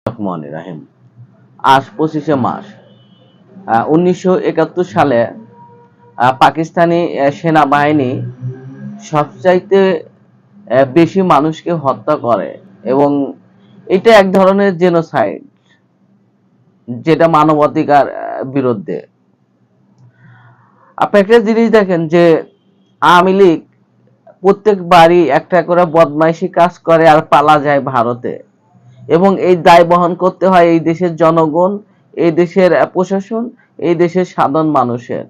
রহমানির রাহিম। আজ 25শে মার্চ 1971 সালে পাকিস্তানি সেনাবাহিনী সবচাইতে বেশি মানুষকে হত্যা করে এবং এটা এক ধরনের জেনোসাইড, যেটা মানবাধিকার বিরুদ্ধে। আপনি একটা জিনিস দেখেন যে আওয়ামী লীগ প্রত্যেকবারই একটা করে বদমাইশি কাজ করে আর পালা যায় ভারতে, এবং এই দায় বহন করতে হয় এই দেশের জনগণ, এই দেশের প্রশাসন, এই দেশের সাধারণ মানুষের।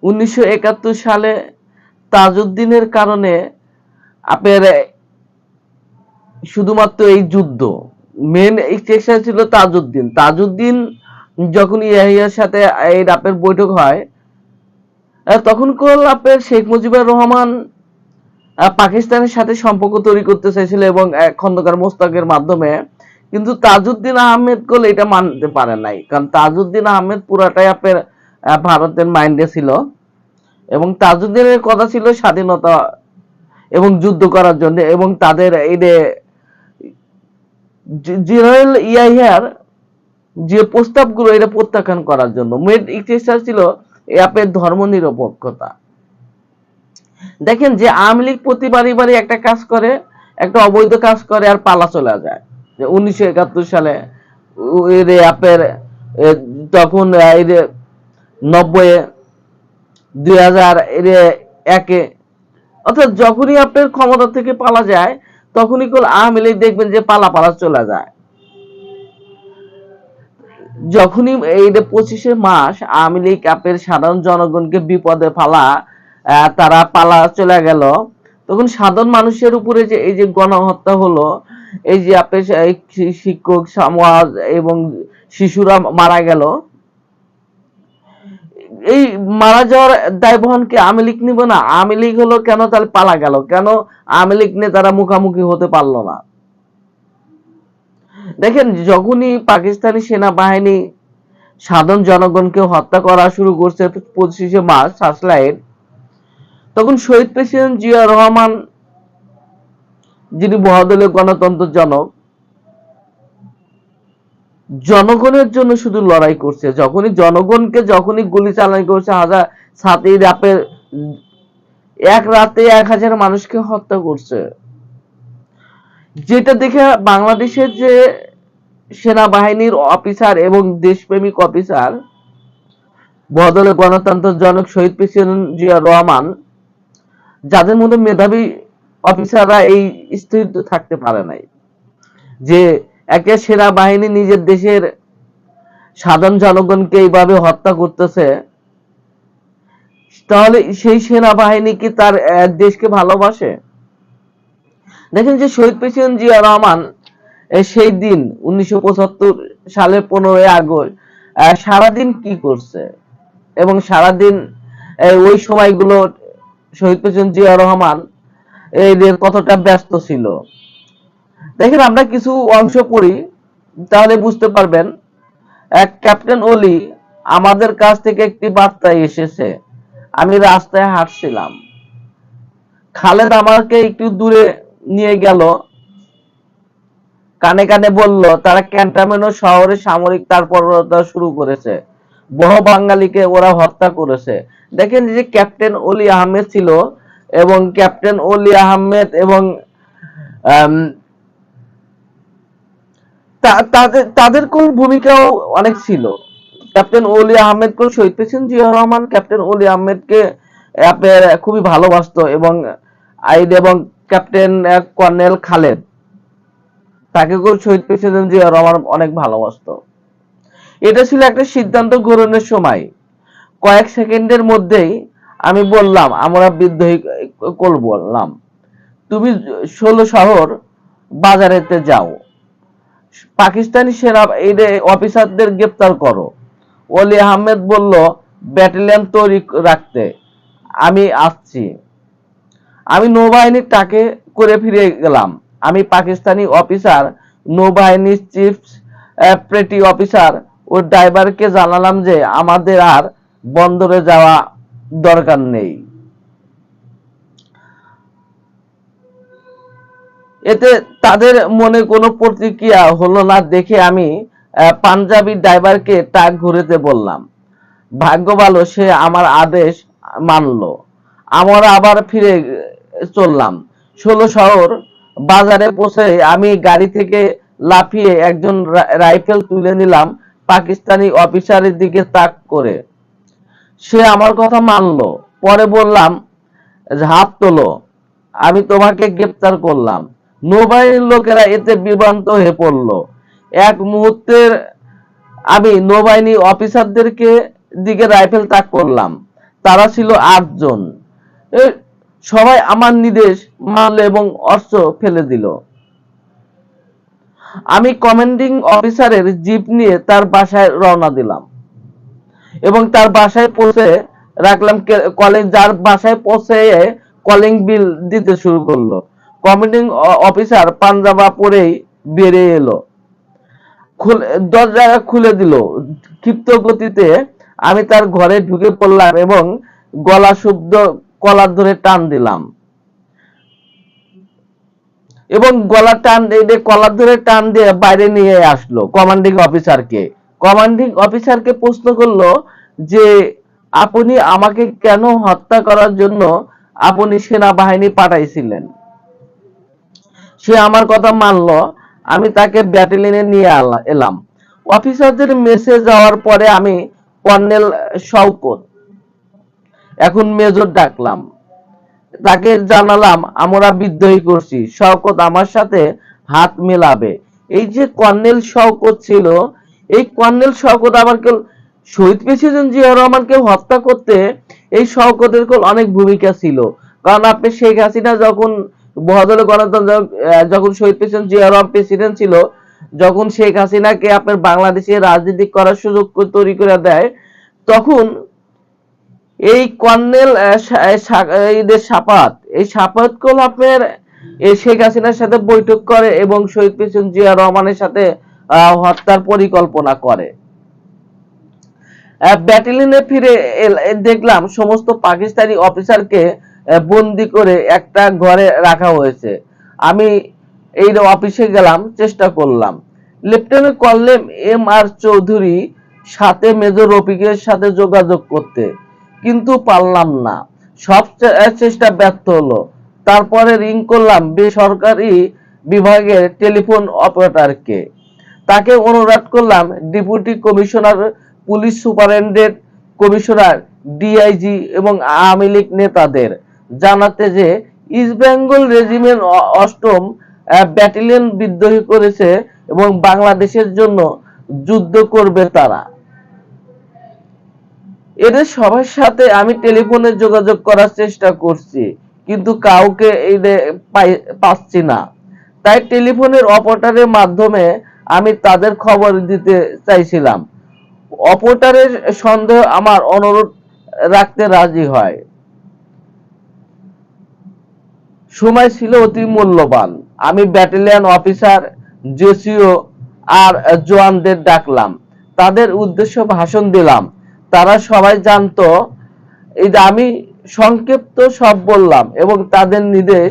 1971 সালে তাজউদ্দিনের কারণে আপনার শুধুমাত্র এই যুদ্ধ, মেন স্টেশন ছিল তাজউদ্দিন। তাজউদ্দিন যখন ইয়াহিয়ার সাথে এই রাপের বৈঠক হয়, তখন আপনার শেখ মুজিবুর রহমান পাকিস্তানের সাথে সম্পর্ক তৈরি করতে চাইছিল এবং খন্দকার মোস্তাকের মাধ্যমে, কিন্তু তাজউদ্দিন আহমেদ কোল এটা মানতে পারে নাই, কারণ তাজউদ্দিন আহমেদ পুরাটাই আপনার ভারতের মাইন্ডে ছিল এবং তাজউদ্দিনের কথা ছিল স্বাধীনতা এবং যুদ্ধ করার জন্য, এবং তাদের এই জেনারেল ইয়াহিয়ার যে প্রস্তাবগুলো এটা প্রত্যাখ্যান করার জন্য মেন ইচ্ছা ছিল আপনার ধর্ম নিরপেক্ষতা। দেখেন যে আওয়ামী লীগ প্রতিবারই একটা কাজ করে, একটা অবৈধ কাজ করে আর পালা চলে যায়। যে 1971 সালে আপনার তখন 90, 2000, 1-এ, অর্থাৎ যখনই আপনার ক্ষমতা থেকে পালা যায় তখনই আওয়ামী লীগ দেখবেন যে পালা চলে যায়। যখনই এই 25শে মার্চ আওয়ামী লীগ আপনার সাধারণ জনগণকে বিপদে ফালা তারা পালা চলে গেল, তখন সাধারণ মানুষের উপরে যে এই যে গণহত্যা হলো, এই যে আপনার শিক্ষক সমাজ এবং শিশুরা মারা গেল, এই মারা যাওয়ার দায় বহন কি আওয়ামী লীগ নিব না? আওয়ামী লীগ হলো কেন তাহলে পালা গেল কেন? আওয়ামী লীগ নেতারা মুখামুখি হতে পারলো না। দেখেন যখনই পাকিস্তানি সেনাবাহিনী সাধারণ জনগণকে হত্যা করা শুরু করছে 25শে মার্চ সার্চলাইট, তখন শহীদ প্রেসিডেন্ট জিয়া রহমান, যিনি বহুদলীয় গণতন্ত্রের জনক, জনগণের জন্য শুধু লড়াই করছে। যখনই জনগণকে গুলি চালানি করছে, হাজার সাথে রাপের এক রাতে 1000 মানুষকে হত্যা করছে, যেটা দেখে বাংলাদেশের যে সেনাবাহিনীর অফিসার এবং দেশপ্রেমিক অফিসার, বহুদলীয় গণতন্ত্রের জনক শহীদ প্রেসিডেন্ট জিয়া রহমান, যাদের মধ্যে মেধাবী অফিসাররা এই স্থির থাকতে পারে নাই যে একটা সেনাবাহিনী নিজের দেশের সাধারণ জনগণকে এইভাবে হত্যা করতেছে, তাহলে সেই সেনাবাহিনী কি তার দেশকে ভালোবাসে? দেখেন যে শহীদ প্রেসিডেন্ট জিয়া রহমান সেই দিন 1975 সালের 15ই আগস্ট সারাদিন কি করছে, এবং সারাদিন ওই সময়গুলো শহীদ প্রেসিডেন্ট জিয়া রহমান এই কতটা ব্যস্ত ছিল। দেখেন আমরা কিছু অংশ পড়ি, তাহলে বুঝতে পারবেন। ক্যাপ্টেন ওলি, আমাদের কাছ থেকে একটি বার্তা এসেছে। আমি রাস্তায় হাঁটছিলাম, খালেদ আমাকে একটু দূরে নিয়ে গেল, কানে কানে বলল তারা ক্যান্টনমেন্ট শহরে সামরিক তাৎপর্যতা শুরু করেছে, বহু বাঙালিকে ওরা হত্যা করেছে। দেখেন যে ক্যাপ্টেন ওলি আহমেদ ছিল, এবং ক্যাপ্টেন ওলি আহমেদ এবং তাদের কোন ভূমিকাও অনেক ছিল। ক্যাপ্টেন ওলি আহমেদ কোন শহীদ প্রেসিডেন্ট জিয়া রহমান ক্যাপ্টেন ওলি আহমেদকে আপনার খুবই ভালোবাসতো, এবং এবং ক্যাপ্টেন কর্নেল খালেদ তাকে শহীদ প্রেসিডেন্ট জিয়া রহমান অনেক ভালোবাসতো। এটা ছিল একটা সিদ্ধান্ত গ্রহণের সময়। কয়েক সেকেন্ডের মধ্যেই আমি বললাম, আমরা বিদ্রোহী বললাম, তুমি 16 শহর বাজারেতে যাও, পাকিস্তানি সেনা অফিসারদের গ্রেপ্তার করো। ওলি আহমেদ বলল, ব্যাটালিয়ন তৈরি রাখতে, আমি আসছি। আমি নৌবাহিনীর টাকে করে ফিরে গেলাম। আমি পাকিস্তানি অফিসার, নৌবাহিনীর চিফ পেটি অফিসার ও ড্রাইভারকে জানালাম যে আমাদের আর বন্দরে যাওয়া দরকার নেই। এতে তাদের মনে কোনো প্রতিক্রিয়া হলো না দেখে আমি পাঞ্জাবি ড্রাইভারকে ট্রাক ঘুরাতে বললাম। ভাগ্য ভালো সে আমার আদেশ মানলো। আমরা আবার ফিরে চললাম। ১৬ শহর বাজারে পৌঁছে আমি গাড়ি থেকে লাফিয়ে একজন রাইফেল তুলে নিলাম পাকিস্তানি অফিসারের দিকে তাক করে। সে আমার কথা মানলো। পরে বললাম, হাত তোলো, আমি তোমাকে গ্রেপ্তার করলাম। নৌবাহিনীর লোকেরা এতে বিভ্রান্ত হয়ে পড়ল। এক মুহূর্তের আমি নৌবাহিনী অফিসারদেরকে দিকে রাইফেল তাক করলাম। তারা ছিল ৮ জন। সবাই আমার নির্দেশ মানলো এবং অস্ত্র ফেলে দিল। আমি কমান্ডিং অফিসারের জিপ নিয়ে তার বাসায় রওনা দিলাম এবং তার বাসায় পৌঁছে রাখলাম কলিং, যার বাসায় পৌঁছে কলিং বিল দিতে শুরু করলো। কমান্ডিং অফিসার পাঞ্জাবা পরেই বেরিয়ে এলো, দরজা খুলে দিল। ক্ষিপ্ত গতিতে আমি তার ঘরে ঢুকে পড়লাম এবং গলা শুদ্ধ কলার ধরে টান দিলাম এবং কলার ধরে টান দিয়ে বাইরে নিয়ে আসলো কমান্ডিং অফিসারকে। কমান্ডিং অফিসারকে প্রশ্ন করলো যে আপনি আমাকে কেন হত্যা করার জন্য আপনি সেনাবাহিনী পাঠাইছিলেন। সে আমার কথা মানলো। আমি তাকে ব্যাটালিয়নে নিয়ে এলাম। অফিসারদের মেসে যাওয়ার পরে আমি কর্নেল শওকত, এখন মেজর, ডাকলাম। তাকে জানালাম আমরা বিদ্রোহী করছি, শওকত আমার সাথে হাত মেলাবে। এই যে কর্নেল শওকত ছিল, এই কর্নেল শওকত আবার শহীদ প্রেসিডেন্ট জিয়া রহমানকে হত্যা করতে এই শওকতের অনেক ভূমিকা ছিল। কারণ আপনি শেখ হাসিনা যখন বহাদুর গণতন্ত্র, যখন শহীদ প্রেসিডেন্ট জিয়া রহমান প্রেসিডেন্ট ছিল, যখন শেখ হাসিনাকে আপনার বাংলাদেশে রাজনীতি করার সুযোগ তৈরি করে দেয়, তখন এই কর্নেল সাপাত আপনার শেখ হাসিনার সাথে বৈঠক করে এবং শহীদ প্রেসিডেন্ট জিয়া রহমানের সাথে হত্যার পরিকল্পনা করে। ব্যাটালিয়নে ফিরে দেখলাম সমস্ত পাকিস্তানি অফিসারকে বন্দি করে একটা ঘরে রাখা হয়েছে। আমি এই অফিসে গেলাম, চেষ্টা করলাম লেফটেন্যান্ট কর্নেল M.R. চৌধুরী সাথে মেজর রফিকের সাথে যোগাযোগ করতে, কিন্তু পারলাম না। সব চেষ্টা ব্যর্থ হলো। তারপরে রিং করলাম বেসরকারি বিভাগের টেলিফোন অপারেটরকে। তাকে অনুরোধ করলাম deputy commissioner, police superintendent, commissioner, DIG এবং আওয়ামী লীগ নেতাদের জানাতে যে ইস্ট বেঙ্গল রেজিমেন্ট ৮ম ব্যাটালিয়ন বিদ্রোহী করেছে এবং বাংলাদেশের জন্য যুদ্ধ করবে তারা। এদের সবার সাথে আমি টেলিফোনে যোগাযোগ করার চেষ্টা করছি, কিন্তু কাউকে পাচ্ছি না। তাই টেলিফোনের অপারেটরের মাধ্যমে আমি তাদের খবর দিতে চাইছিলাম। অপারেটরের সন্দেহ আমার অনুরোধ রাখতে রাজি হয়। সময় ছিল অতি মূল্যবান। আমি ব্যাটালিয়ন অফিসার, জেসিও আর জওয়ানদের ডাকলাম, তাদের উদ্দেশ্যে ভাষণ দিলাম। তারা সবাই জানতো এই যে আমি সংক্ষিপ্ত সব বললাম এবং তাদের নির্দেশ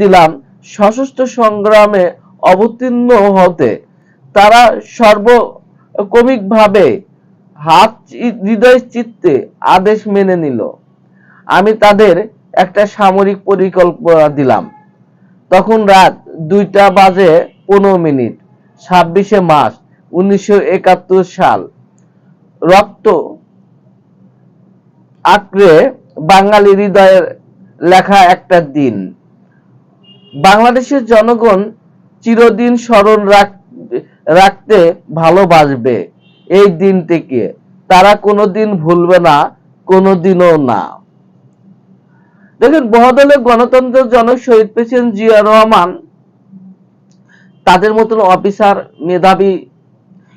দিলাম সশস্ত্র সংগ্রামে অবতীর্ণ হতে। তারা সর্বকমিকভাবে হৃদয় চিত্তে আদেশ মেনে নিল। আমি তাদের একটা সামরিক পরিকল্পনা দিলাম। তখন রাত 2টা বাজে 15 মিনিট, 26শে মার্চ 1971 সাল। রক্ত আঁকড়ে বাঙালি হৃদয়ের লেখা একটা দিন। বাংলাদেশের জনগণ চিরদিন স্মরণ রাখতে ভালোবাসবে এই দিনটিকে। তারা কোনোদিন ভুলবে না, কোনোদিনও না। দেখেন, বহুদলীয় গণতন্ত্রের জনক শহীদ প্রেসিডেন্ট জিয়া রহমান তাদের মতন অফিসার, মেধাবী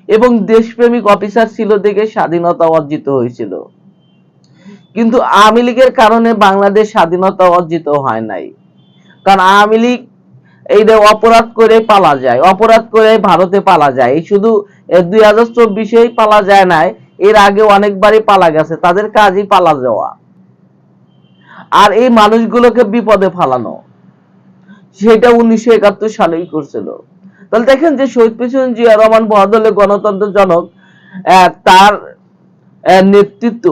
এবং দেশপ্রেমিক অফিসার ছিল দেখে স্বাধীনতা অর্জিত হয়েছিল। কিন্তু আওয়ামী লীগের কারণে বাংলাদেশ স্বাধীনতা অর্জিত হয় নাই। কারণ আওয়ামী লীগ এই অপরাধ করে পালা যায়, অপরাধ করে ভারতে পালা যায়। এই শুধু 2024-এই পালা যায় নাই, এর আগে অনেকবারই পালা গেছে। তাদের কাজই পালা যাওয়া আর এই মানুষগুলোকে বিপদে ফালানো। সেটা 1971 সালেই করছিল। তাহলে দেখেন যে শহীদ প্রেসিডেন্ট জিয়া রহমান বহাদুরের গণতন্ত্রের জনক, তার নেতৃত্ব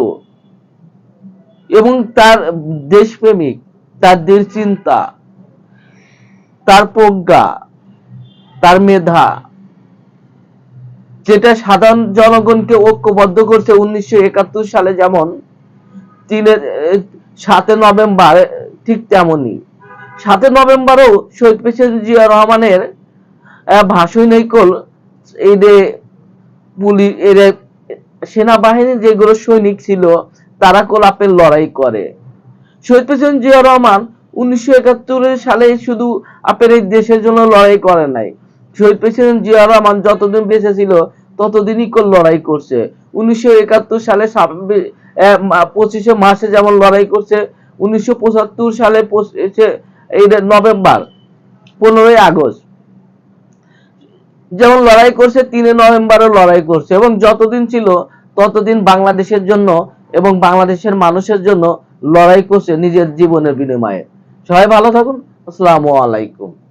এবং তার দেশপ্রেমিক, তার দেশ চিন্তা, তার প্রজ্ঞা, তার মেধা, যেটা সাধারণ জনগণকে ঐক্যবদ্ধ করছে 1971 সালে, যেমন 7 নভেম্বর ঠিক তেমনি 7 নভেম্বরও শহীদ প্রেসিডেন্ট জিয়া রহমানের ভাষণ নৈকল এই যে পুলিশ এর সেনাবাহিনীর যেগুলো সৈনিক ছিল তারা কোলাপের লড়াই করে। শহীদ প্রেসিডেন্ট জিয়া রহমান 1971 সালে শুধু আপনার এই দেশের জন্য লড়াই করে নাই। শহীদ প্রেসিডেন্ট জিয়া রহমান যতদিন বেঁচে ছিল ততদিনই লড়াই করছে। 1971 সালে 25শে মার্চে যেমন লড়াই করছে, 1975 সালে এই নভেম্বর, 15ই আগস্ট যেমন লড়াই করছে, 3 নভেম্বরও লড়াই করছে, এবং যতদিন ছিল ততদিন বাংলাদেশের জন্য এবং বাংলাদেশের মানুষের জন্য লড়াই করছে নিজের জীবনের বিনিময়ে। সবাই ভালো থাকুন। আসসালামু আলাইকুম।